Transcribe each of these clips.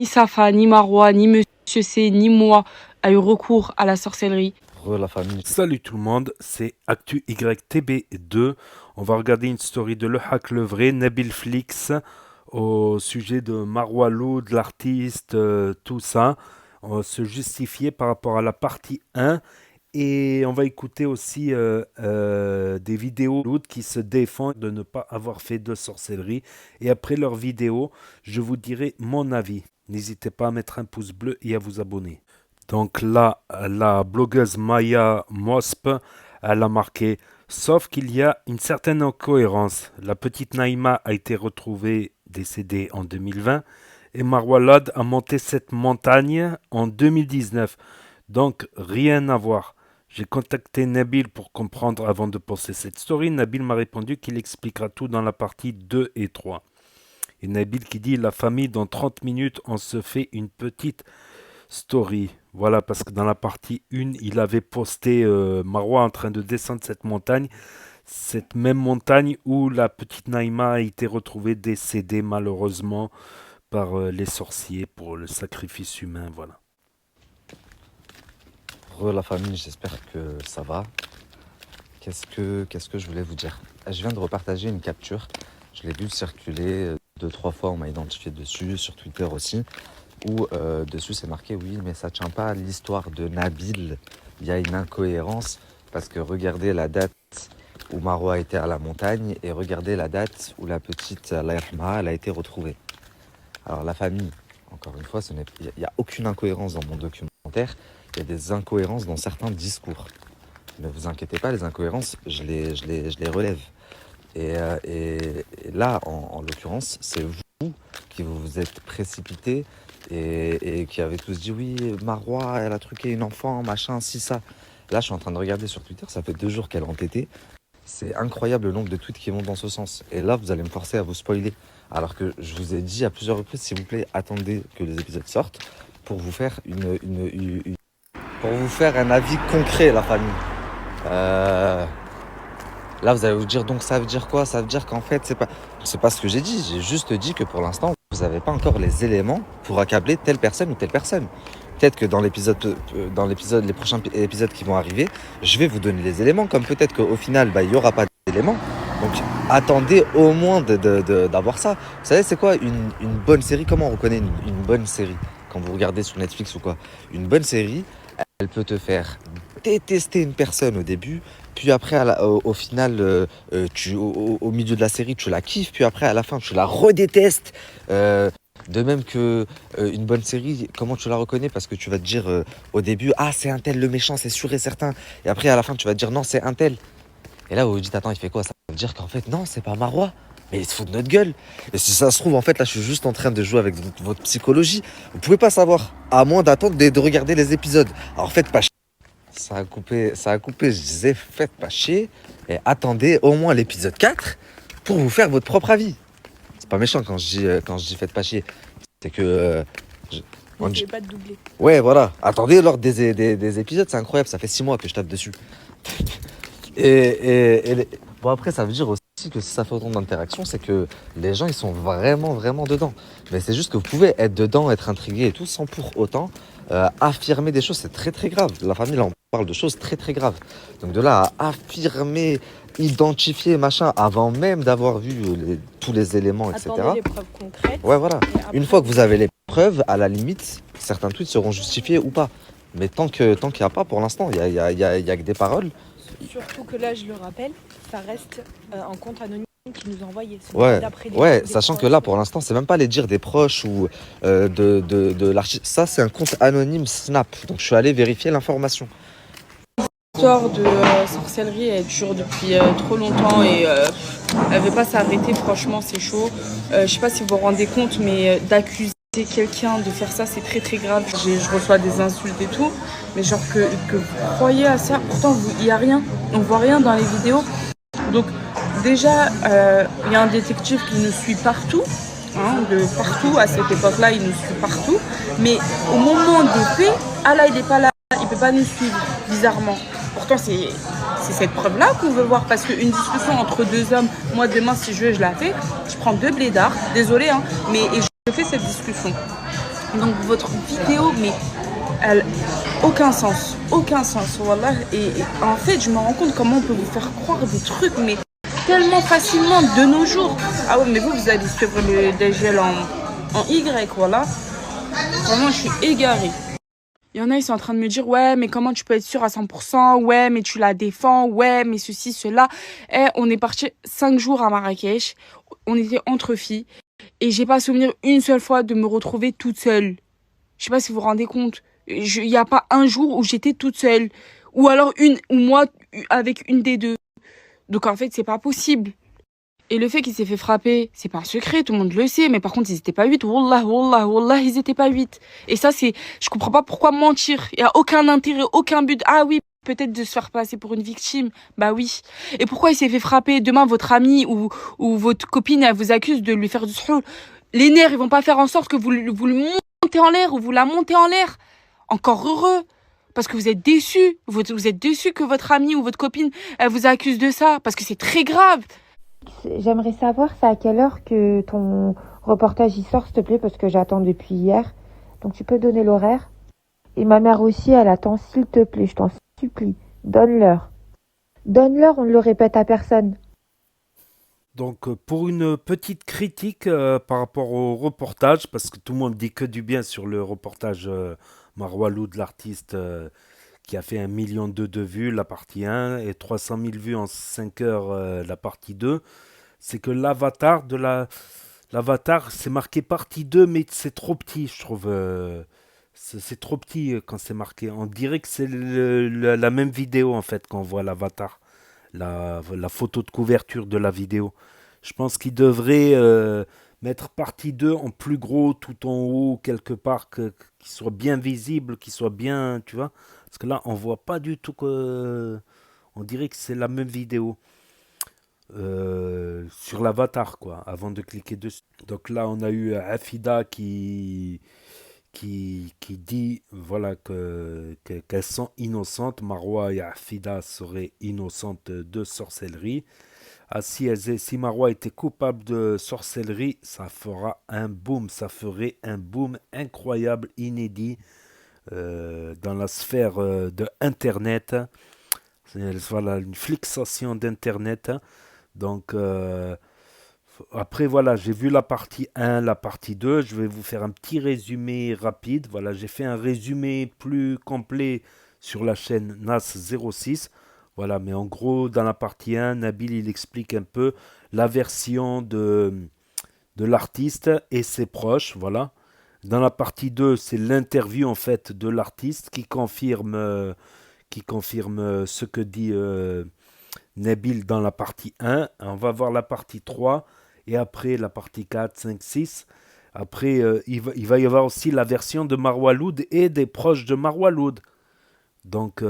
Ni Safa, ni Marwa, ni Monsieur C, ni moi a eu recours à la sorcellerie. La famille. Salut tout le monde, c'est Actu YTB2. On va regarder une story de Le Hack le Vrai, Nabil Flix, au sujet de Marwa Loud, l'artiste, tout ça. On va se justifier par rapport à la partie 1. Et on va écouter aussi des vidéos Loud qui se défendent de ne pas avoir fait de sorcellerie. Et après leur vidéo, je vous dirai mon avis. N'hésitez pas à mettre un pouce bleu et à vous abonner. Donc là, la blogueuse Maya Mosp, elle a marqué sauf qu'il y a une certaine incohérence. La petite Naïma a été retrouvée décédée en 2020 et Marwa Lad a monté cette montagne en 2019. Donc rien à voir. J'ai contacté Nabil pour comprendre avant de poster cette story. Nabil m'a répondu qu'il expliquera tout dans la partie 2 et 3. Et Nabil qui dit la famille dans 30 minutes on se fait une petite story. Voilà, parce que dans la partie 1, il avait posté Marwa en train de descendre cette même montagne où la petite Naïma a été retrouvée décédée malheureusement par les sorciers pour le sacrifice humain. Voilà. La famille, j'espère que ça va. Qu'est-ce que je voulais vous dire? Je viens de repartager une capture. Je l'ai vu circuler 2-3 fois, on m'a identifié dessus, sur Twitter aussi. Où dessus c'est marqué oui mais ça tient pas à l'histoire de Nabil, il y a une incohérence parce que regardez la date où Marwa était à la montagne et regardez la date où la petite Allah yarhamaha, elle a été retrouvée. Alors la famille, encore une fois, il n'y a aucune incohérence dans mon documentaire, il y a des incohérences dans certains discours. Ne vous inquiétez pas, les incohérences, je les relève. Et là, en l'occurrence, c'est vous qui vous êtes précipités et qui avez tous dit oui, Marwa, elle a truqué une enfant, machin, si ça. Là, je suis en train de regarder sur Twitter, ça fait 2 jours qu'elle est entêtée. C'est incroyable le nombre de tweets qui vont dans ce sens. Et là, vous allez me forcer à vous spoiler. Alors que je vous ai dit à plusieurs reprises, s'il vous plaît, attendez que les épisodes sortent pour vous faire pour vous faire un avis concret, la famille. Là, vous allez vous dire, donc ça veut dire quoi? Ça veut dire qu'en fait, c'est pas ce que j'ai dit. J'ai juste dit que pour l'instant, vous n'avez pas encore les éléments pour accabler telle personne ou telle personne. Peut-être que dans les prochains épisodes qui vont arriver, je vais vous donner les éléments, comme peut-être qu'au final, il n'y aura pas d'éléments. Donc, attendez au moins d'avoir ça. Vous savez, c'est quoi une bonne série? Comment on reconnaît une bonne série quand vous regardez sur Netflix ou quoi? Une bonne série, elle peut te faire détester une personne au début, puis après au final au milieu de la série tu la kiffes, puis après à la fin tu la redétestes. De même que une bonne série, comment tu la reconnais? Parce que tu vas te dire au début ah c'est un tel le méchant, c'est sûr et certain, et après à la fin tu vas te dire non c'est un tel, et là vous vous dites attends il fait quoi? Ça veut dire qu'en fait non c'est pas Marwa, mais il se fout de notre gueule. Et si ça se trouve en fait là je suis juste en train de jouer avec votre psychologie, vous pouvez pas savoir à moins d'attendre de regarder les épisodes. Alors faites pas. Ça a coupé, je disais, faites pas chier et attendez au moins l'épisode 4 pour vous faire votre propre avis. C'est pas méchant quand je dis faites pas chier. C'est que... N'essayez pas de doubler. Ouais, voilà. Attendez lors des épisodes, c'est incroyable, ça fait 6 mois que je tape dessus. Bon après, ça veut dire aussi que si ça fait autant d'interactions, c'est que les gens, ils sont vraiment, vraiment dedans. Mais c'est juste que vous pouvez être dedans, être intrigué et tout, sans pour autant affirmer des choses, c'est très, très grave. La famille, là, on parle de choses très, très graves. Donc de là à affirmer, identifier, machin, avant même d'avoir vu tous les éléments, etc. Attendez les preuves concrètes. Ouais, voilà. Une fois que vous avez les preuves, à la limite, certains tweets seront justifiés ou pas. Mais tant qu'il n'y a pas, pour l'instant, il y a que des paroles. Surtout que là, je le rappelle, ça reste un compte anonyme qui nous a envoyé. Ouais, sachant que là, pour l'instant, c'est même pas les dires des proches ou de l'artiste. Ça, c'est un compte anonyme Snap. Donc, je suis allé vérifier l'information. L'histoire de sorcellerie, elle dure depuis trop longtemps et elle veut pas s'arrêter. Franchement, c'est chaud. Je sais pas si vous vous rendez compte, mais d'accuser quelqu'un de faire ça, c'est très très grave. Je reçois des insultes et tout, mais genre que vous croyez à ça, pourtant il y a rien, on voit rien dans les vidéos. Donc déjà, il y a un détective qui nous suit partout, de partout. À cette époque-là, il nous suit partout, mais au moment des faits, ah là, il n'est pas là, il peut pas nous suivre, bizarrement. Pourtant, c'est cette preuve-là qu'on veut voir, parce qu'une discussion entre 2 hommes, moi demain si je la fais, je prends 2 blédards, désolé, mais je fais cette discussion. Donc votre vidéo, mais elle aucun sens, wallah. Et en fait, je me rends compte comment on peut vous faire croire des trucs, mais tellement facilement de nos jours. Ah ouais, mais vous allez suivre le DGL en Y, voilà. Vraiment, je suis égarée. Il y en a, ils sont en train de me dire, ouais, mais comment tu peux être sûre à 100%? Ouais, mais tu la défends. Ouais, mais ceci, cela. Et on est parti 5 jours à Marrakech. On était entre filles. Et j'ai pas souvenir une seule fois de me retrouver toute seule. Je sais pas si vous vous rendez compte. Il y a pas un jour où j'étais toute seule. Ou alors ou moi avec une des deux. Donc en fait, c'est pas possible. Et le fait qu'il s'est fait frapper, c'est pas un secret, tout le monde le sait. Mais par contre, ils étaient pas 8. Wallah, ils étaient pas 8. Et ça, je comprends pas pourquoi mentir. Il y a aucun intérêt, aucun but. Ah oui, peut-être de se faire passer pour une victime. Bah oui. Et pourquoi il s'est fait frapper? Demain, votre ami ou votre copine, elle vous accuse de lui faire du sroul. Les nerfs, ils vont pas faire en sorte que vous le montez en l'air ou vous la montez en l'air. Encore heureux. Parce que vous êtes déçus. Vous êtes déçus que votre ami ou votre copine, elle vous accuse de ça. Parce que c'est très grave. J'aimerais savoir c'est à quelle heure que ton reportage y sort, s'il te plaît, parce que j'attends depuis hier. Donc tu peux donner l'horaire. Et ma mère aussi, elle attend, s'il te plaît, je t'en supplie. Donne-leur. Donne-leur, on ne le répète à personne. Donc, pour une petite critique par rapport au reportage, parce que tout le monde dit que du bien sur le reportage Marwa Loud, l'artiste qui a fait 1,2 million de vues, la partie 1, et 300 000 vues en 5 heures, la partie 2, c'est que l'avatar, c'est marqué partie 2, mais c'est trop petit, je trouve. C'est trop petit quand c'est marqué. On dirait que c'est la même vidéo, en fait, quand on voit l'avatar. La photo de couverture de la vidéo. Je pense qu'il devrait mettre partie 2 en plus gros, tout en haut, quelque part, qu'il soit bien visible, qu'il soit bien, tu vois. Parce que là, on voit pas du tout que... On dirait que c'est la même vidéo sur l'avatar, quoi, avant de cliquer dessus. Donc là, on a eu Afida qui dit voilà qu'elles sont innocentes. Marwa et Afida seraient innocentes de sorcellerie. Ah, si Marwa était coupable de sorcellerie, ça fera un boom, ça ferait un boom incroyable, inédit dans la sphère de Internet. Voilà, une fixation d'Internet. Donc, après, voilà, j'ai vu la partie 1, la partie 2. Je vais vous faire un petit résumé rapide. Voilà, j'ai fait un résumé plus complet sur la chaîne NAS06. Voilà, mais en gros, dans la partie 1, Nabil, il explique un peu la version de l'artiste et ses proches. Voilà. Dans la partie 2, c'est l'interview, en fait, de l'artiste qui confirme ce que dit Nabil dans la partie 1. On va voir la partie 3 et après la partie 4, 5, 6. Après, il va y avoir aussi la version de Marwa Loud et des proches de Marwa Loud. Donc,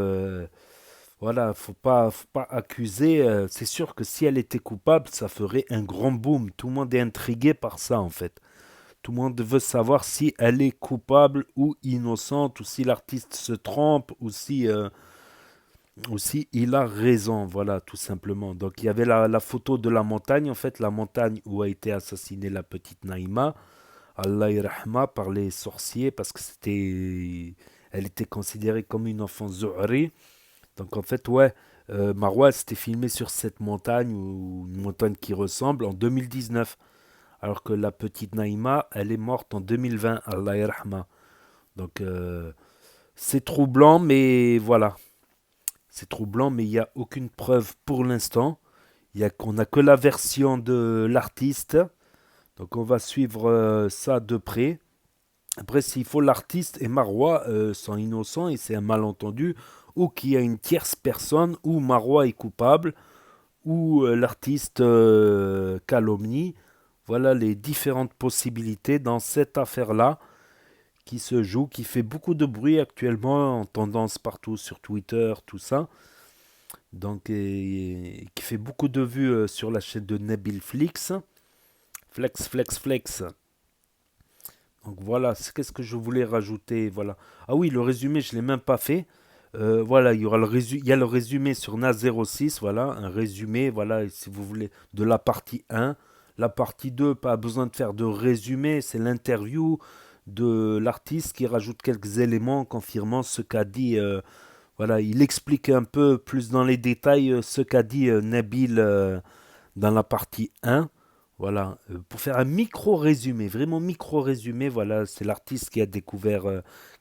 voilà, faut pas accuser. C'est sûr que si elle était coupable, ça ferait un grand boom. Tout le monde est intrigué par ça, en fait. Tout le monde veut savoir si elle est coupable ou innocente, ou si l'artiste se trompe, ou si il a raison, voilà, tout simplement. Donc il y avait la photo de la montagne, en fait, la montagne où a été assassinée la petite Naïma, Allah irahma, par les sorciers, parce que elle était considérée comme une enfant Zuhri. Donc en fait, ouais, Marwa s'était filmé sur cette montagne, ou une montagne qui ressemble, en 2019. Alors que la petite Naïma, elle est morte en 2020, Allah irahma. Donc c'est troublant, mais voilà. C'est troublant, mais il n'y a aucune preuve pour l'instant. On n'a que la version de l'artiste. Donc on va suivre ça de près. Après, s'il faut, l'artiste et Marwa sont innocents et c'est un malentendu, ou qu'il y a une tierce personne, ou Marwa est coupable, ou l'artiste calomnie. Voilà les différentes possibilités dans cette affaire-là qui se joue, qui fait beaucoup de bruit actuellement, en tendance partout sur Twitter, tout ça. Donc, qui fait beaucoup de vues sur la chaîne de Nabil Flix. Flex. Donc voilà, qu'est-ce que je voulais rajouter, voilà. Ah oui, le résumé, je ne l'ai même pas fait. Voilà, il y a le résumé sur NAS06, voilà, un résumé, voilà, si vous voulez, de la partie 1. La partie 2, pas besoin de faire de résumé, c'est l'interview de l'artiste qui rajoute quelques éléments en confirmant ce qu'a dit. Voilà, il explique un peu plus dans les détails ce qu'a dit Nabil dans la partie 1. Voilà, pour faire un micro-résumé, vraiment micro-résumé, voilà, c'est l'artiste qui a découvert,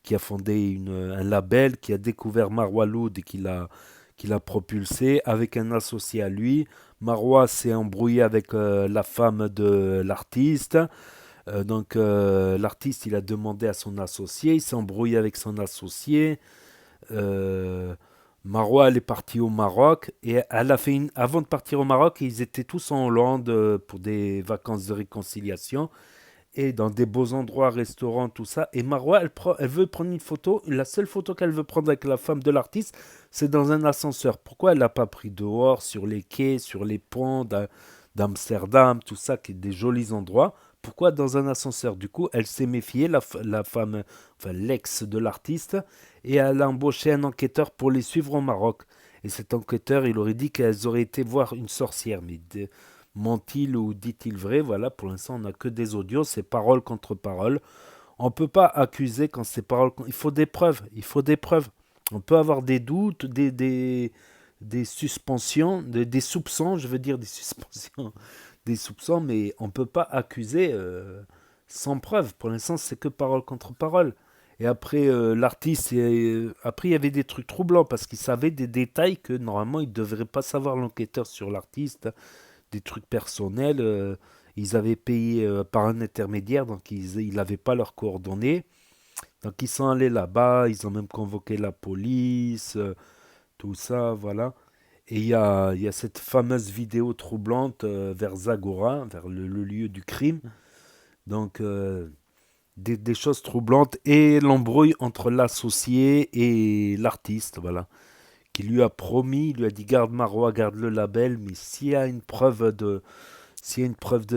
qui a fondé un label, qui a découvert Marwa Loud et qui l'a propulsé avec un associé à lui. Marwa s'est embrouillé avec la femme de l'artiste. L'artiste, il a demandé à son associé, il s'est embrouillé avec son associé. Euh, Marwa, elle est partie au Maroc et elle a fait avant de partir au Maroc, ils étaient tous en Hollande pour des vacances de réconciliation et dans des beaux endroits, restaurants, tout ça. Et Marwa, elle veut prendre une photo. La seule photo qu'elle veut prendre avec la femme de l'artiste, c'est dans un ascenseur. Pourquoi elle l'a pas pris dehors, sur les quais, sur les ponts d'Amsterdam, tout ça, qui est des jolis endroits? Pourquoi dans un ascenseur? Du coup, elle s'est méfiée, la femme, enfin l'ex de l'artiste, et elle a embauché un enquêteur pour les suivre au Maroc. Et cet enquêteur, il aurait dit qu'elles auraient été voir une sorcière. Mais ment-il ou dit-il vrai? Voilà, pour l'instant, on n'a que des audios, c'est parole contre parole. On ne peut pas accuser quand c'est parole. Il faut des preuves. Il faut des preuves. On peut avoir des doutes, des suspensions, des soupçons, je veux dire des suspensions, des soupçons, mais on ne peut pas accuser sans preuve. Pour l'instant, c'est que parole contre parole. Et après, l'artiste, après, il y avait des trucs troublants parce qu'il savait des détails que normalement, il ne devrait pas savoir l'enquêteur sur l'artiste, des trucs personnels. Ils avaient payé par un intermédiaire, donc ils n'avaient pas leurs coordonnées. Donc ils sont allés là-bas, ils ont même convoqué la police, tout ça, voilà. Et il y a cette fameuse vidéo troublante vers Zagora, vers le lieu du crime. Donc des choses troublantes et l'embrouille entre l'associé et l'artiste, voilà. Qui lui a promis, il lui a dit garde Marois, garde le label, mais s'il y a une preuve de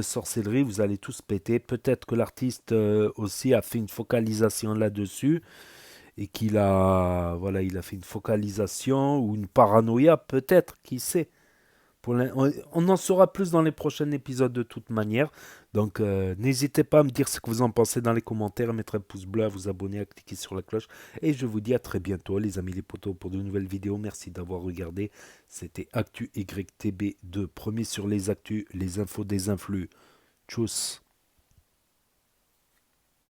sorcellerie, vous allez tous péter. Peut-être que l'artiste aussi a fait une focalisation là-dessus et voilà, il a fait une focalisation ou une paranoïa, peut-être, qui sait. On en saura plus dans les prochains épisodes de toute manière. Donc n'hésitez pas à me dire ce que vous en pensez dans les commentaires, à mettre un pouce bleu, à vous abonner, à cliquer sur la cloche. Et je vous dis à très bientôt les amis les potos pour de nouvelles vidéos. Merci d'avoir regardé. C'était Actu YTB2, premier sur les actus, les infos des influx. Tchuss.